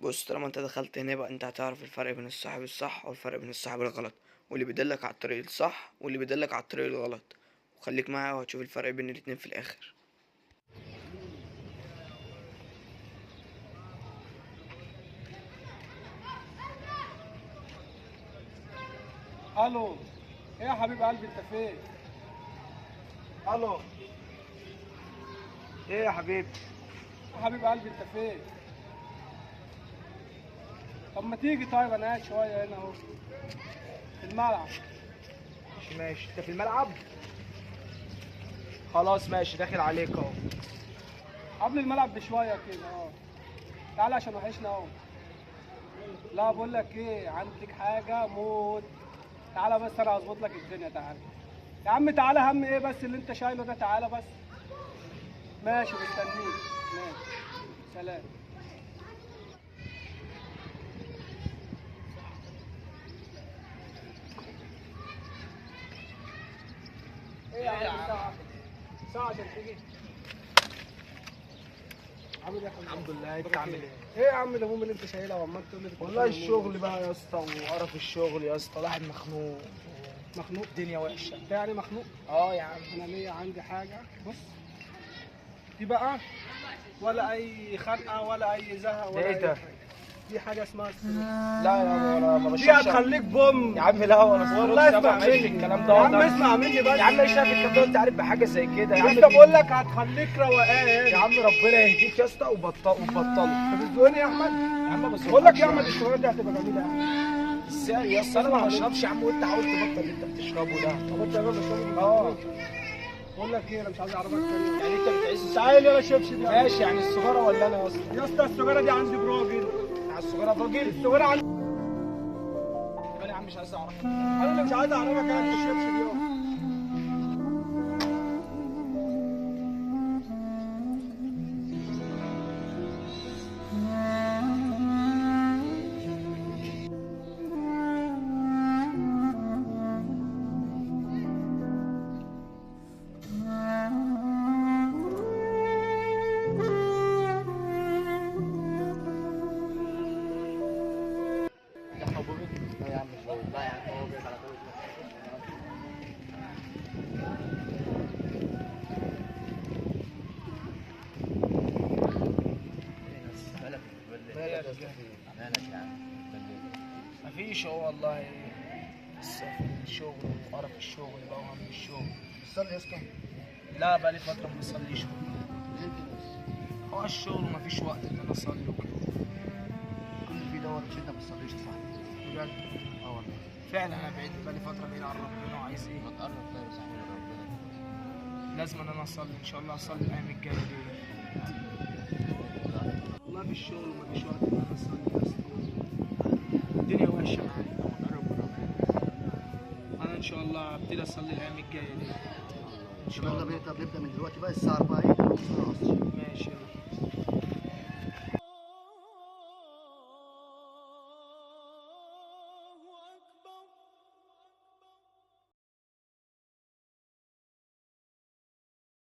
بص، طالما انت دخلت هنا بقى انت هتعرف الفرق بين الصاحب الصح والفرق بين الصاحب الغلط، واللي بيدلك على الطريق الصح واللي بيدلك على الطريق الغلط. وخليك معايا وهتشوف الفرق بين الاتنين في الاخر. الو. ايه يا حبيب قلبي انت فين؟ الو. ايه يا حبيبي؟ يا حبيب قلبي انت فين؟ طب ما تيجي طيب، انا قاعد شويه هنا اهو في الملعب. ماشي، انت في الملعب؟ خلاص ماشي، داخل عليك اهو. قبل الملعب بشويه كده تعالى عشان وحشنا اهو. لا بقول لك ايه، عندك حاجه موت. تعالى بس انا هظبط لك الدنيا. تعالى يا عم، تعالى. هم ايه بس اللي انت شايله ده؟ تعالى بس. ماشي مستنيك. ماشي، سلام. ايه يا عم؟ ساعة عشان تيجي. عامل ايه يا حبيبي؟ الحمد لله، انت عامل ايه؟ ايه يا عم الهموم اللي انت شايلها وعمال تقول لي والله الشغل بقى يا اسطى، وقرف الشغل يا اسطى، الواحد مخنوق. مخنوق؟ الدنيا وحشه. انت يعني مخنوق؟ اه يا عم. انا ليا عندي حاجه. بص دي بقى، ولا اي خنقه ولا اي زهق ولا ايه اي ده؟ حاجه. دي حاجه اسمها السلوك. لا يا عم، انا ما دي بشربش. هتخليك بوم. يا عم لا، ولا والله اسمع مني الكلام ده يا عم، والله. اسمع مني بس. يا عم ايش شايف الكلام ده؟ انت عارف بحاجه زي كده يا عم. انت بقول لك هتخليك روقان. يا عم ربنا يهديك يا اسطى، وبطله. انت بتزوني يا احمد؟ يا عم بس بقول لك يا احمد الشغلانه دي هتبقى جميله يا احمد. ازاي يا اسطى؟ انا ما بشربش يا عم، وانت حاول تبطل اللي انت بتشربه ده. طب انت يا باشا بتشرب؟ اه. بقول لك ايه، انا مش عايز اعرفك تاني. يعني انت بتعز. تعالى يلا شبشب. ماشي، يعني السجاره ولا انا يا اسطى؟ يا اسطى السجاره دي عندي براجل. على السجاره راجل. السجاره عندي. انا يا عم مش عايز اعرفك. انا اللي مش عايز اعرفك، انا الشبشب يوم. مفيش، هو والله الشغل وقرف الشغل بقى وهم الشغل. بتصلي يا اسطى؟ لا بقى لي فتره ما بصليش. هو الشغل ومفيش وقت ان انا اصلي وكده. كل اللي فيه دوت عشان انت ما بتصليش يا صاحبي. بجد؟ اه والله. فعلا انا بقى لي فتره بعيد عن ربنا، وعايز ايه؟ ما تقرب كده يا صاحبي لربنا. لازم ان انا اصلي ان شاء الله، اصلي الايام الجايه دي. والله في الشغل ومفيش وقت ان انا اصلي يا اسطى. الدنيا وحشه معايا. انا ان شاء الله هبتدي اصلي الايام الجايه دي ان شاء الله. طب نبدا من دلوقتي بقى الساعه 4 ايه؟ ماشي يلا.